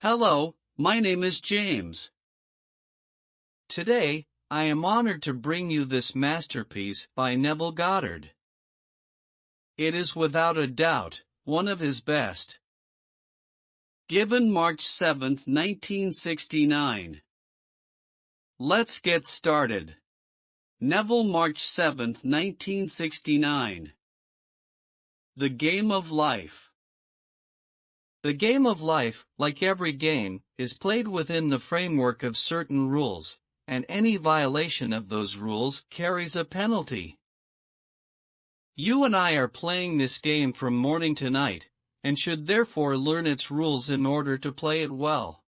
Hello, my name is James. Today, I am honored to bring you this masterpiece by Neville Goddard. It is without a doubt one of his best. Given March 7, 1969. Let's get started. Neville, March 7, 1969. The Game of Life. The game of life, like every game, is played within the framework of certain rules, and any violation of those rules carries a penalty. You and I are playing this game from morning to night, and should therefore learn its rules in order to play it well.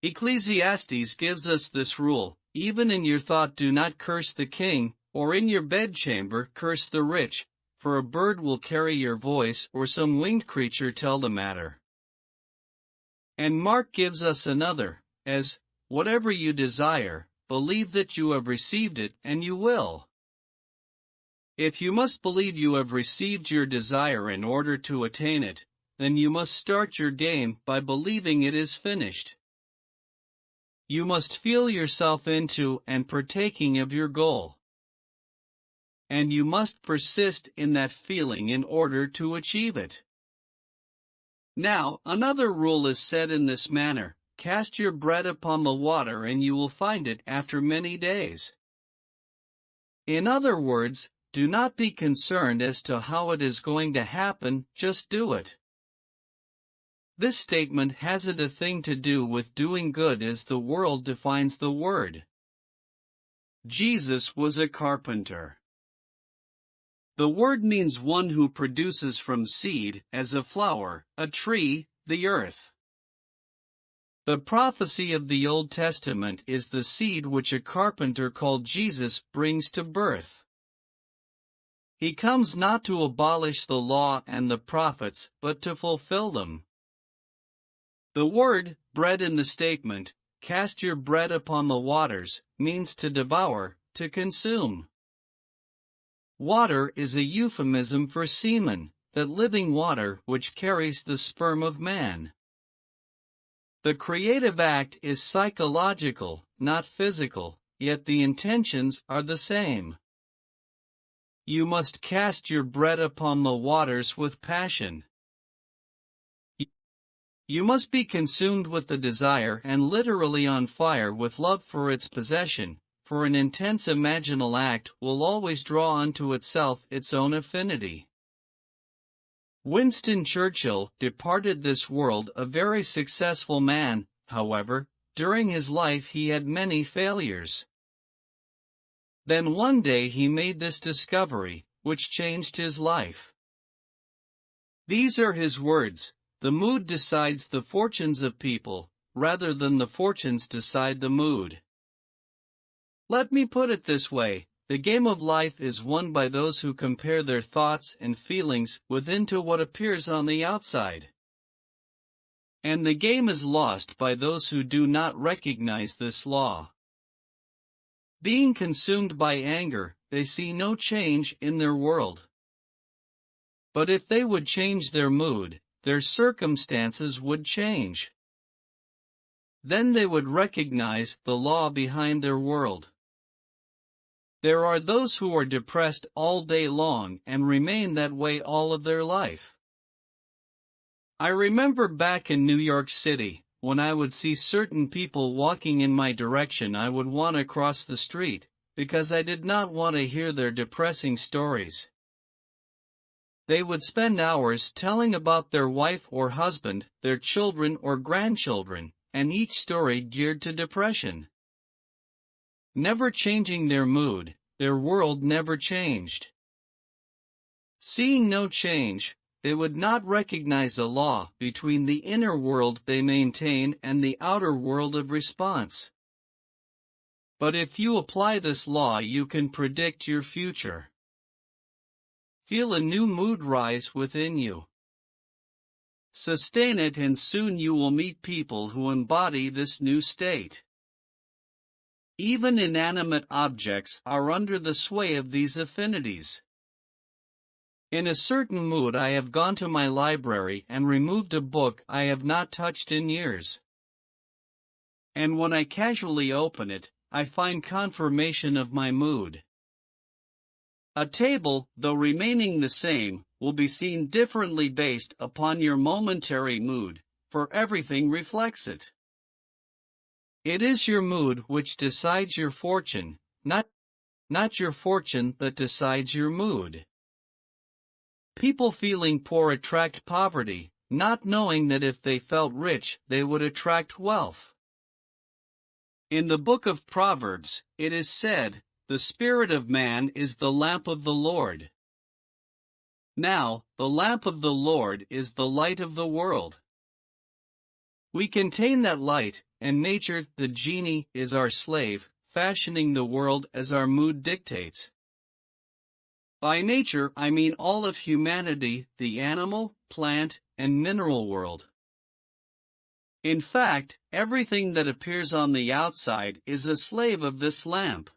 Ecclesiastes gives us this rule: even in your thought do not curse the king, or in your bedchamber curse the rich, for a bird will carry your voice or some winged creature tell the matter. And Mark gives us another, as, whatever you desire, believe that you have received it and you will. If you must believe you have received your desire in order to attain it, then you must start your game by believing it is finished. You must feel yourself into and partaking of your goal. And you must persist in that feeling in order to achieve it. Now, another rule is said in this manner: cast your bread upon the water and you will find it after many days. In other words, do not be concerned as to how it is going to happen, just do it. This statement hasn't a thing to do with doing good as the world defines the word. Jesus was a carpenter. The word means one who produces from seed, as a flower, a tree, the earth. The prophecy of the Old Testament is the seed which a carpenter called Jesus brings to birth. He comes not to abolish the law and the prophets, but to fulfill them. The word, bread in the statement, cast your bread upon the waters, means to devour, to consume. Water is a euphemism for semen, that living water which carries the sperm of man. The creative act is psychological, not physical, yet the intentions are the same. You must cast your bread upon the waters with passion. You must be consumed with the desire and literally on fire with love for its possession, for an intense imaginal act will always draw unto itself its own affinity. Winston Churchill departed this world a very successful man. However, during his life he had many failures. Then one day he made this discovery, which changed his life. These are his words: the mood decides the fortunes of people, rather than the fortunes decide the mood. Let me put it this way: the game of life is won by those who compare their thoughts and feelings within to what appears on the outside. And the game is lost by those who do not recognize this law. Being consumed by anger, they see no change in their world. But if they would change their mood, their circumstances would change. Then they would recognize the law behind their world. There are those who are depressed all day long and remain that way all of their life. I remember back in New York City, when I would see certain people walking in my direction, I would want to cross the street, because I did not want to hear their depressing stories. They would spend hours telling about their wife or husband, their children or grandchildren, and each story geared to depression. Never changing their mood, their world never changed. Seeing no change, they would not recognize a law between the inner world they maintain and the outer world of response. But if you apply this law, you can predict your future. Feel a new mood rise within you. Sustain it and soon you will meet people who embody this new state. Even inanimate objects are under the sway of these affinities. In a certain mood I have gone to my library and removed a book I have not touched in years. And when I casually open it, I find confirmation of my mood. A table, though remaining the same, will be seen differently based upon your momentary mood, for everything reflects it. It is your mood which decides your fortune, not your fortune that decides your mood. People feeling poor attract poverty, not knowing that if they felt rich, they would attract wealth. In the book of Proverbs, it is said, "The spirit of man is the lamp of the Lord." Now, the lamp of the Lord is the light of the world. We contain that light, and nature, the genie, is our slave, fashioning the world as our mood dictates. By nature, I mean all of humanity, the animal, plant, and mineral world. In fact, everything that appears on the outside is a slave of this lamp.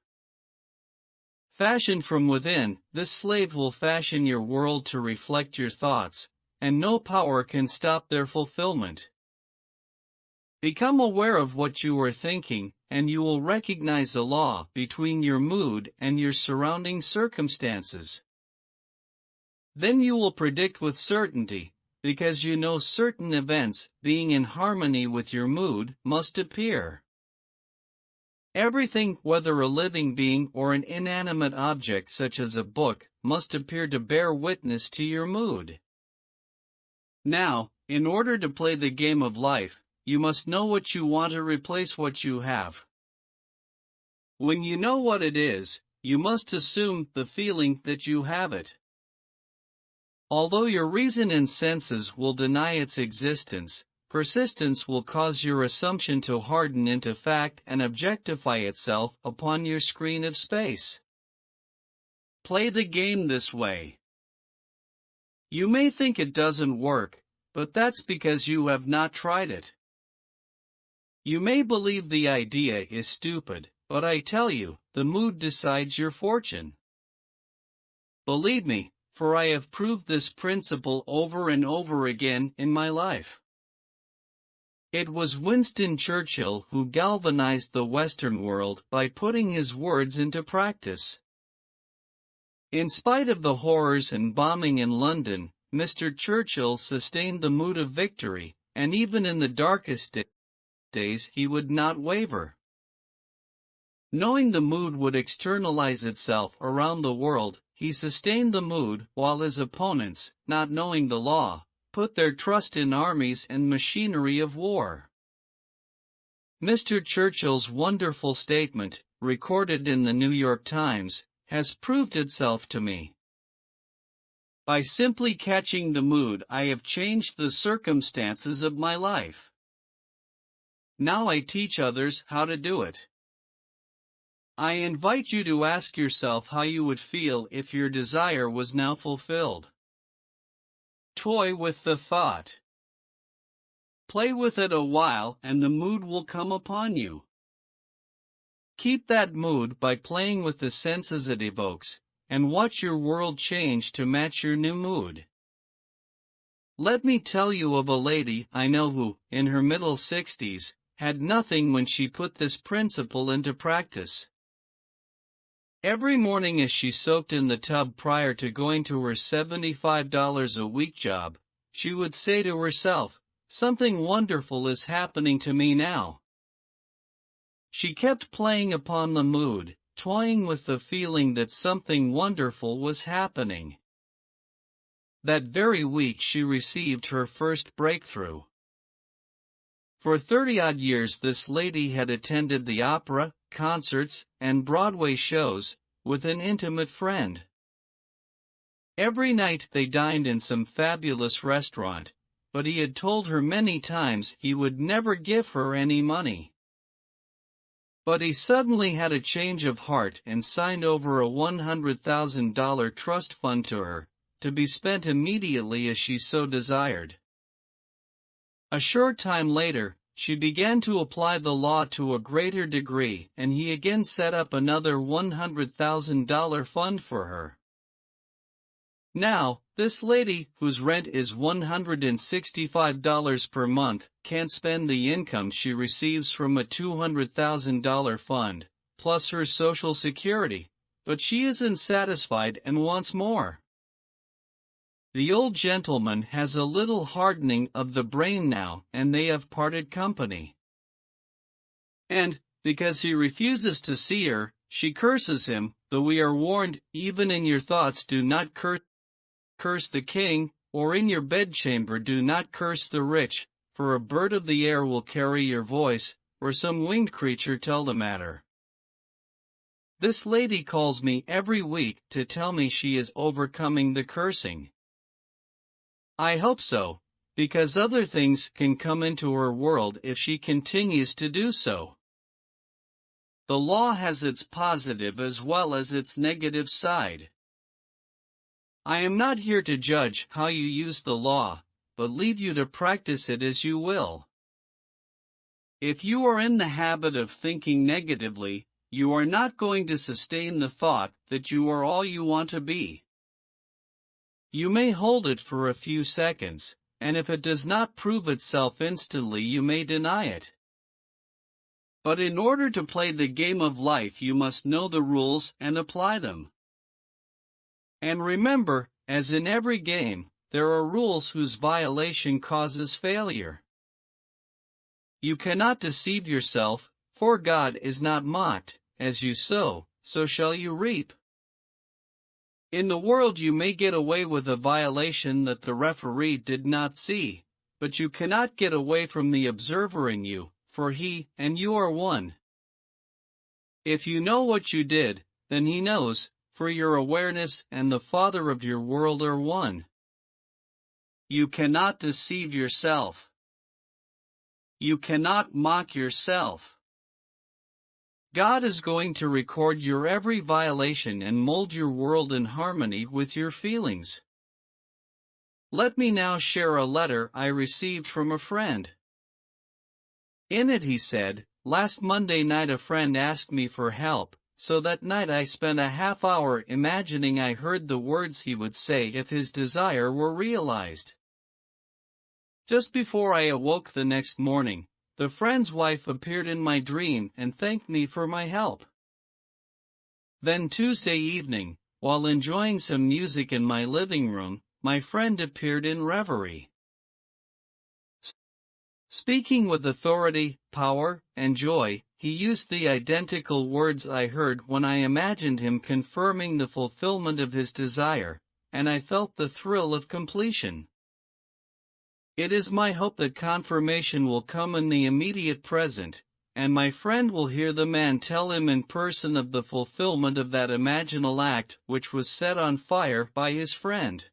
Fashioned from within, this slave will fashion your world to reflect your thoughts, and no power can stop their fulfillment. Become aware of what you are thinking, and you will recognize a law between your mood and your surrounding circumstances. Then you will predict with certainty, because you know certain events, being in harmony with your mood, must appear. Everything, whether a living being or an inanimate object such as a book, must appear to bear witness to your mood. Now, in order to play the game of life, you must know what you want to replace what you have. When you know what it is, you must assume the feeling that you have it. Although your reason and senses will deny its existence, persistence will cause your assumption to harden into fact and objectify itself upon your screen of space. Play the game this way. You may think it doesn't work, but that's because you have not tried it. You may believe the idea is stupid, but I tell you, the mood decides your fortune. Believe me, for I have proved this principle over and over again in my life. It was Winston Churchill who galvanized the Western world by putting his words into practice. In spite of the horrors and bombing in London, Mr. Churchill sustained the mood of victory, and even in the darkest days he would not waver. Knowing the mood would externalize itself around the world, he sustained the mood, while his opponents, not knowing the law, put their trust in armies and machinery of war. Mr. Churchill's wonderful statement, recorded in the New York Times, has proved itself to me. By simply catching the mood, I have changed the circumstances of my life. Now I teach others how to do it. I invite you to ask yourself how you would feel if your desire was now fulfilled. Toy with the thought. Play with it a while and the mood will come upon you. Keep that mood by playing with the senses it evokes, and watch your world change to match your new mood. Let me tell you of a lady I know who, in her middle 60s, had nothing when she put this principle into practice. Every morning as she soaked in the tub prior to going to her $75 a week job, she would say to herself, "Something wonderful is happening to me now." She kept playing upon the mood, toying with the feeling that something wonderful was happening. That very week she received her first breakthrough. For 30-odd years this lady had attended the opera, concerts, and Broadway shows, with an intimate friend. Every night they dined in some fabulous restaurant, but he had told her many times he would never give her any money. But he suddenly had a change of heart and signed over a $100,000 trust fund to her, to be spent immediately as she so desired. A short time later, she began to apply the law to a greater degree, and he again set up another $100,000 fund for her. Now, this lady, whose rent is $165 per month, can't spend the income she receives from a $200,000 fund, plus her Social Security, but she isn't satisfied and wants more. The old gentleman has a little hardening of the brain now, and they have parted company. And, because he refuses to see her, she curses him, though we are warned, even in your thoughts do not curse the king, or in your bedchamber do not curse the rich, for a bird of the air will carry your voice, or some winged creature tell the matter. This lady calls me every week to tell me she is overcoming the cursing. I hope so, because other things can come into her world if she continues to do so. The law has its positive as well as its negative side. I am not here to judge how you use the law, but leave you to practice it as you will. If you are in the habit of thinking negatively, you are not going to sustain the thought that you are all you want to be. You may hold it for a few seconds, and if it does not prove itself instantly, you may deny it. But in order to play the game of life, you must know the rules and apply them. And remember, as in every game, there are rules whose violation causes failure. You cannot deceive yourself, for God is not mocked. As you sow, so shall you reap. In the world you may get away with a violation that the referee did not see, but you cannot get away from the observer in you, for he and you are one. If you know what you did, then he knows, for your awareness and the Father of your world are one. You cannot deceive yourself. You cannot mock yourself. God is going to record your every violation and mold your world in harmony with your feelings. Let me now share a letter I received from a friend. In it he said, "Last Monday night a friend asked me for help, so that night I spent a half hour imagining I heard the words he would say if his desire were realized. Just before I awoke the next morning, the friend's wife appeared in my dream and thanked me for my help. Then Tuesday evening, while enjoying some music in my living room, my friend appeared in reverie. Speaking with authority, power, and joy, he used the identical words I heard when I imagined him confirming the fulfillment of his desire, and I felt the thrill of completion. It is my hope that confirmation will come in the immediate present, and my friend will hear the man tell him in person of the fulfillment of that imaginal act which was set on fire by his friend."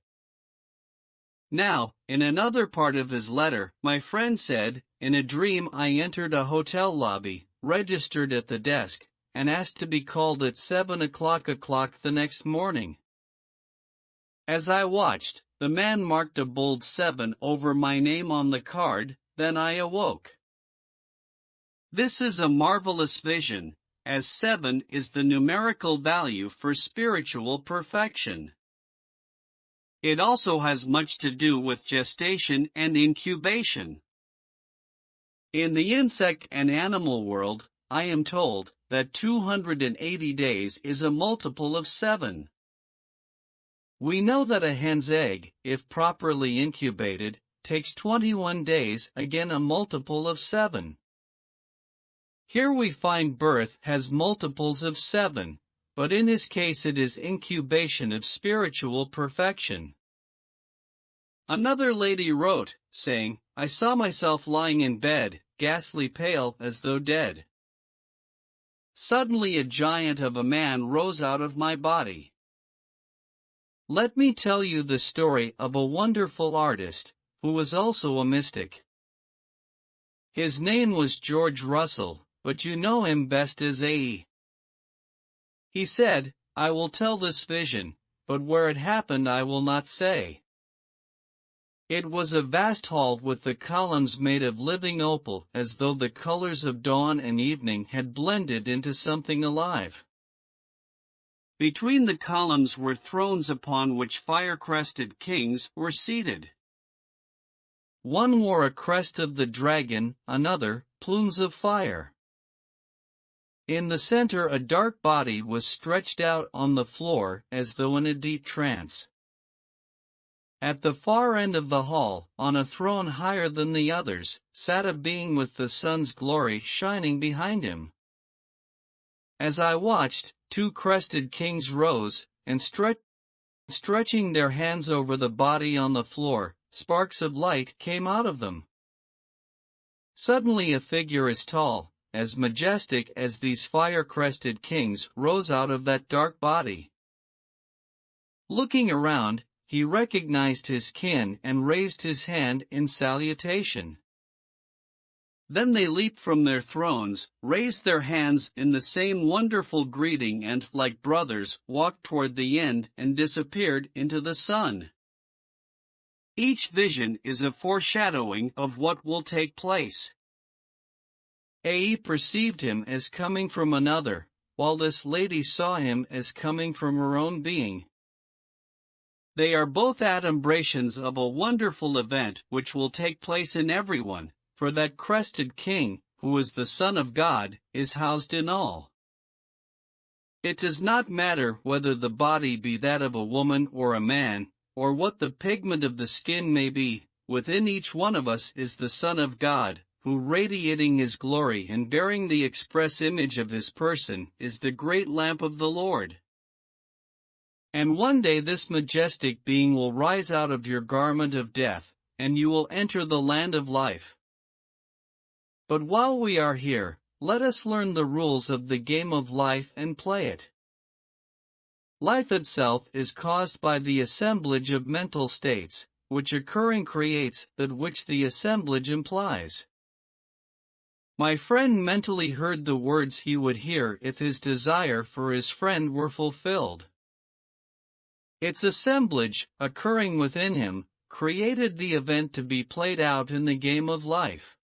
Now, in another part of his letter, my friend said, "In a dream I entered a hotel lobby, registered at the desk, and asked to be called at 7 o'clock the next morning. As I watched, the man marked a bold 7 over my name on the card, then I awoke. This is a marvelous vision, as 7 is the numerical value for spiritual perfection. It also has much to do with gestation and incubation. In the insect and animal world, I am told that 280 days is a multiple of 7. We know that a hen's egg, if properly incubated, takes 21 days, again a multiple of 7. Here we find birth has multiples of 7, but in his case it is incubation of spiritual perfection. Another lady wrote, saying, "I saw myself lying in bed, ghastly pale as though dead. Suddenly a giant of a man rose out of my body." Let me tell you the story of a wonderful artist, who was also a mystic. His name was George Russell, but you know him best as A.E. He said, "I will tell this vision, but where it happened I will not say." It was a vast hall with the columns made of living opal, as though the colors of dawn and evening had blended into something alive. Between the columns were thrones upon which fire-crested kings were seated. One wore a crest of the dragon, another, plumes of fire. In the center a dark body was stretched out on the floor as though in a deep trance. At the far end of the hall, on a throne higher than the others, sat a being with the sun's glory shining behind him. As I watched, two crested kings rose, and stretching their hands over the body on the floor, sparks of light came out of them. Suddenly a figure as tall, as majestic as these fire-crested kings rose out of that dark body. Looking around, he recognized his kin and raised his hand in salutation. Then they leaped from their thrones, raised their hands in the same wonderful greeting and, like brothers, walked toward the end and disappeared into the sun. Each vision is a foreshadowing of what will take place. A perceived him as coming from another, while this lady saw him as coming from her own being. They are both adumbrations of a wonderful event which will take place in everyone, for that crested king, who is the Son of God, is housed in all. It does not matter whether the body be that of a woman or a man, or what the pigment of the skin may be, within each one of us is the Son of God, who radiating his glory and bearing the express image of his person is the great lamp of the Lord. And one day this majestic being will rise out of your garment of death, and you will enter the land of life. But while we are here, let us learn the rules of the game of life and play it. Life itself is caused by the assemblage of mental states, which occurring creates that which the assemblage implies. My friend mentally heard the words he would hear if his desire for his friend were fulfilled. Its assemblage, occurring within him, created the event to be played out in the game of life.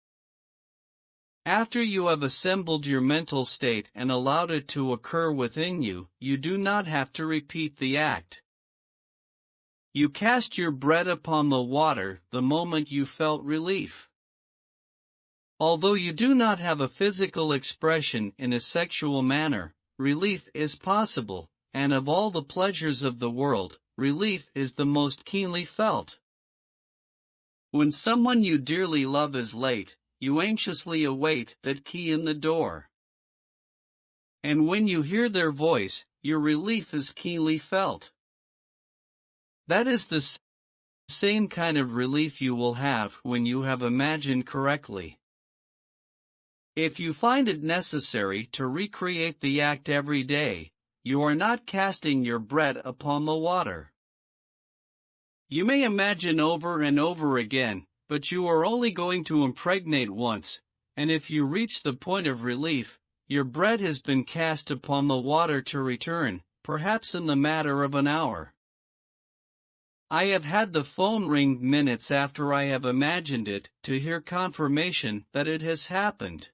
After you have assembled your mental state and allowed it to occur within you, you do not have to repeat the act. You cast your bread upon the water the moment you felt relief. Although you do not have a physical expression in a sexual manner, relief is possible, and of all the pleasures of the world, relief is the most keenly felt. When someone you dearly love is late, you anxiously await that key in the door. And when you hear their voice, your relief is keenly felt. That is the same kind of relief you will have when you have imagined correctly. If you find it necessary to recreate the act every day, you are not casting your bread upon the water. You may imagine over and over again, but you are only going to impregnate once, and if you reach the point of relief, your bread has been cast upon the water to return, perhaps in the matter of an hour. I have had the phone ring minutes after I have imagined it to hear confirmation that it has happened.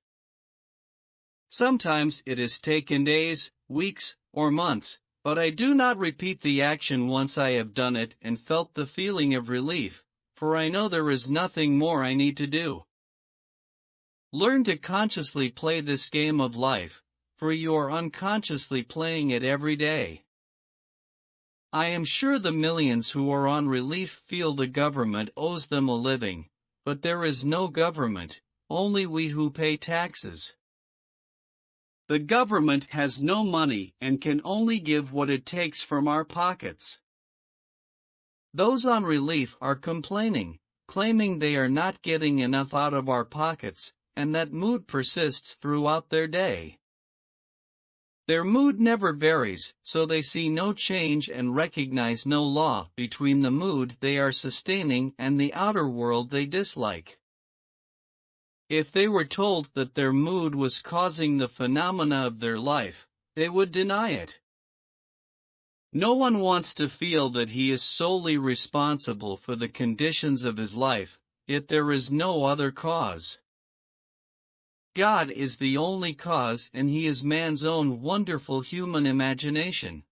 Sometimes it has taken days, weeks, or months, but I do not repeat the action once I have done it and felt the feeling of relief, for I know there is nothing more I need to do. Learn to consciously play this game of life, for you are unconsciously playing it every day. I am sure the millions who are on relief feel the government owes them a living, but there is no government, only we who pay taxes. The government has no money and can only give what it takes from our pockets. Those on relief are complaining, claiming they are not getting enough out of our pockets, and that mood persists throughout their day. Their mood never varies, so they see no change and recognize no law between the mood they are sustaining and the outer world they dislike. If they were told that their mood was causing the phenomena of their life, they would deny it. No one wants to feel that he is solely responsible for the conditions of his life, yet there is no other cause. God is the only cause, and he is man's own wonderful human imagination.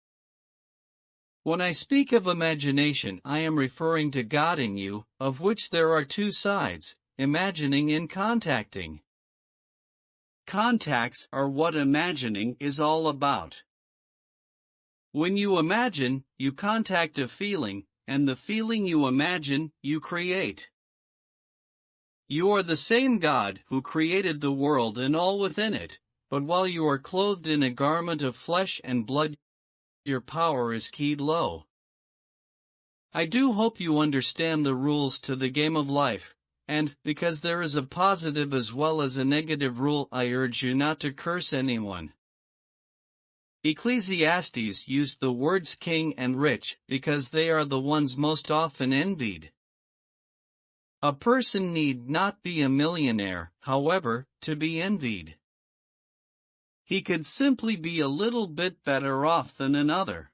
When I speak of imagination, I am referring to guiding you, of which there are two sides, imagining and contacting. Contacts are what imagining is all about. When you imagine, you contact a feeling, and the feeling you imagine, you create. You are the same God who created the world and all within it, but while you are clothed in a garment of flesh and blood, your power is keyed low. I do hope you understand the rules to the game of life, and, because there is a positive as well as a negative rule, I urge you not to curse anyone. Ecclesiastes used the words king and rich because they are the ones most often envied. A person need not be a millionaire, however, to be envied. He could simply be a little bit better off than another.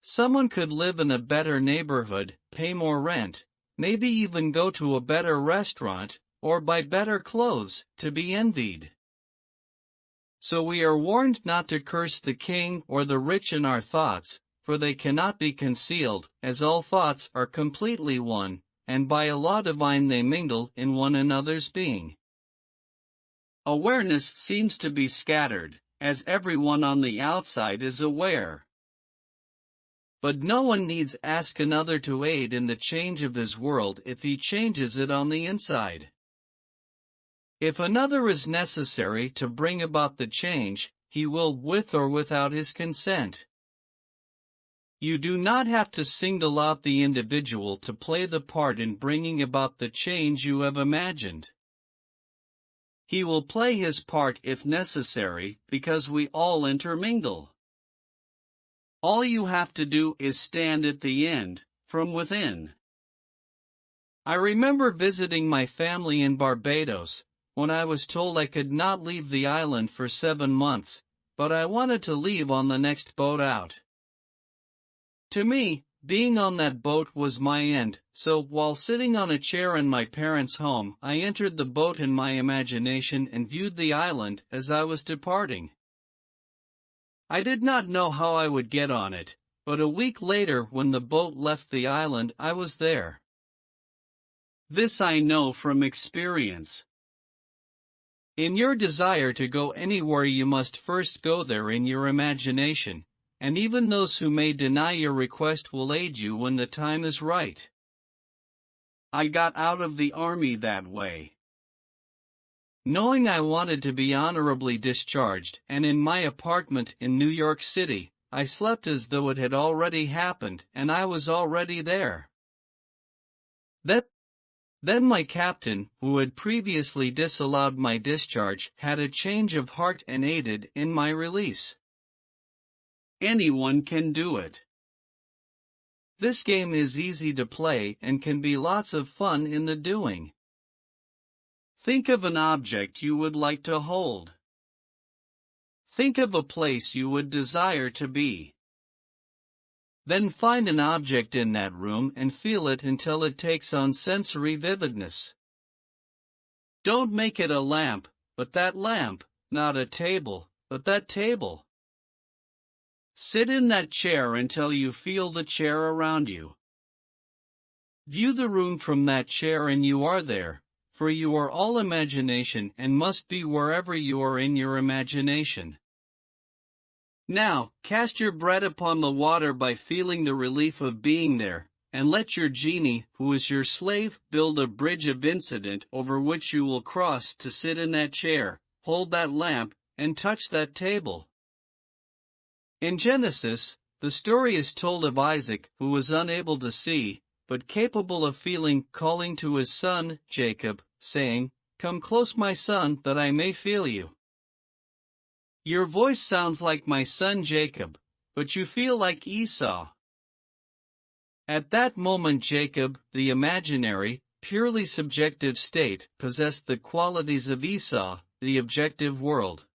Someone could live in a better neighborhood, pay more rent, maybe even go to a better restaurant, or buy better clothes, to be envied. So we are warned not to curse the king or the rich in our thoughts, for they cannot be concealed, as all thoughts are completely one, and by a law divine they mingle in one another's being. Awareness seems to be scattered, as everyone on the outside is aware. But no one needs ask another to aid in the change of his world if he changes it on the inside. If another is necessary to bring about the change, he will with or without his consent. You do not have to single out the individual to play the part in bringing about the change you have imagined. He will play his part if necessary, because we all intermingle. All you have to do is stand at the end, from within. I remember visiting my family in Barbados, when I was told I could not leave the island for 7 months, but I wanted to leave on the next boat out. To me, being on that boat was my end, so while sitting on a chair in my parents' home, I entered the boat in my imagination and viewed the island as I was departing. I did not know how I would get on it, but a week later when the boat left the island I was there. This I know from experience. In your desire to go anywhere you must first go there in your imagination, and even those who may deny your request will aid you when the time is right. I got out of the army that way. Knowing I wanted to be honorably discharged, and in my apartment in New York City, I slept as though it had already happened and I was already there. Then my captain, who had previously disallowed my discharge, had a change of heart and aided in my release. Anyone can do it. This game is easy to play and can be lots of fun in the doing. Think of an object you would like to hold. Think of a place you would desire to be. Then find an object in that room and feel it until it takes on sensory vividness. Don't make it a lamp, but that lamp, not a table, but that table. Sit in that chair until you feel the chair around you. View the room from that chair and you are there, for you are all imagination and must be wherever you are in your imagination. Now, cast your bread upon the water by feeling the relief of being there, and let your genie, who is your slave, build a bridge of incident over which you will cross to sit in that chair, hold that lamp, and touch that table. In Genesis, the story is told of Isaac, who was unable to see, but capable of feeling, calling to his son, Jacob, saying, "Come close, my son, that I may feel you." Your voice sounds like my son Jacob, but you feel like Esau. At that moment Jacob, the imaginary, purely subjective state, possessed the qualities of Esau, the objective world.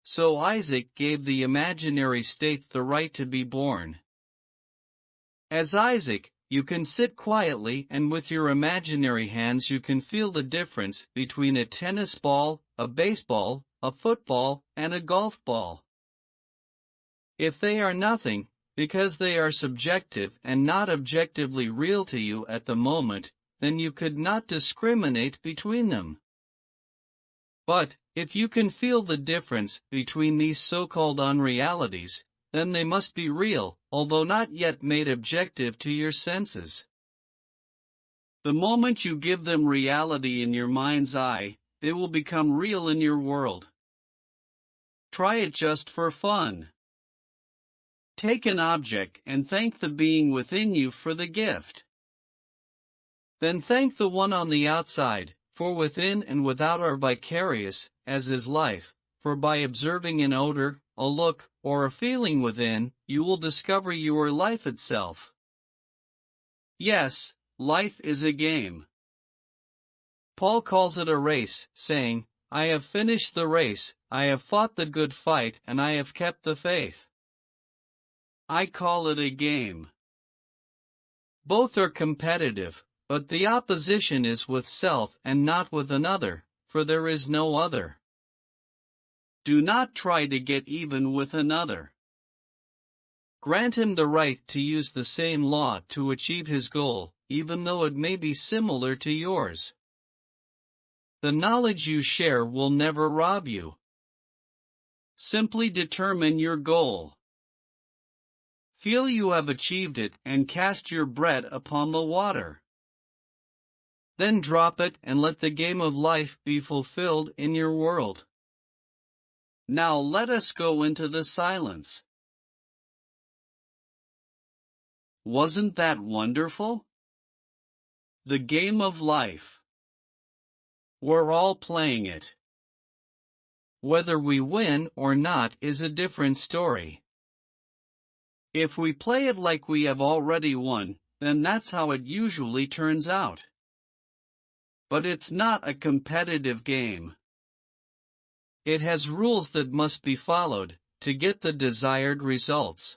So Isaac gave the imaginary state the right to be born. As Isaac, you can sit quietly and with your imaginary hands you can feel the difference between a tennis ball, a baseball, a football, and a golf ball. If they are nothing, because they are subjective and not objectively real to you at the moment, then you could not discriminate between them. But, if you can feel the difference between these so-called unrealities, then they must be real, although not yet made objective to your senses. The moment you give them reality in your mind's eye, they will become real in your world. Try it just for fun. Take an object and thank the being within you for the gift. Then thank the one on the outside, for within and without are vicarious, as is life, for by observing an odor, a look, or a feeling within, you will discover you are life itself. Yes, life is a game. Paul calls it a race, saying, I have finished the race, I have fought the good fight, and I have kept the faith. I call it a game. Both are competitive, but the opposition is with self and not with another, for there is no other. Do not try to get even with another. Grant him the right to use the same law to achieve his goal, even though it may be similar to yours. The knowledge you share will never rob you. Simply determine your goal. Feel you have achieved it and cast your bread upon the water. Then drop it and let the game of life be fulfilled in your world. Now let us go into the silence. Wasn't that wonderful? The game of life. We're all playing it. Whether we win or not is a different story. If we play it like we have already won, then that's how it usually turns out. But it's not a competitive game. It has rules that must be followed to get the desired results.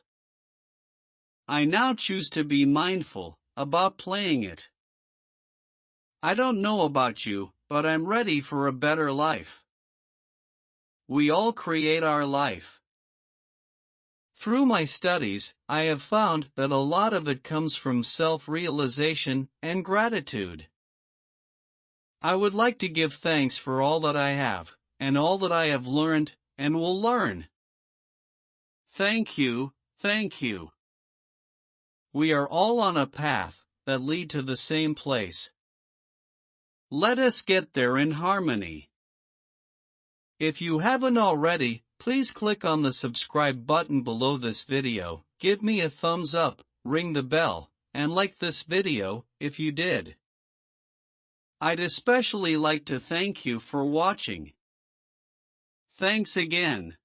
I now choose to be mindful about playing it. I don't know about you, but I'm ready for a better life. We all create our life. Through my studies, I have found that a lot of it comes from self-realization and gratitude. I would like to give thanks for all that I have, and all that I have learned and will learn. Thank you, thank you. We are all on a path that lead to the same place. Let us get there in harmony. If you haven't already, please click on the subscribe button below this video, give me a thumbs up, ring the bell, and like this video if you did. I'd especially like to thank you for watching. Thanks again.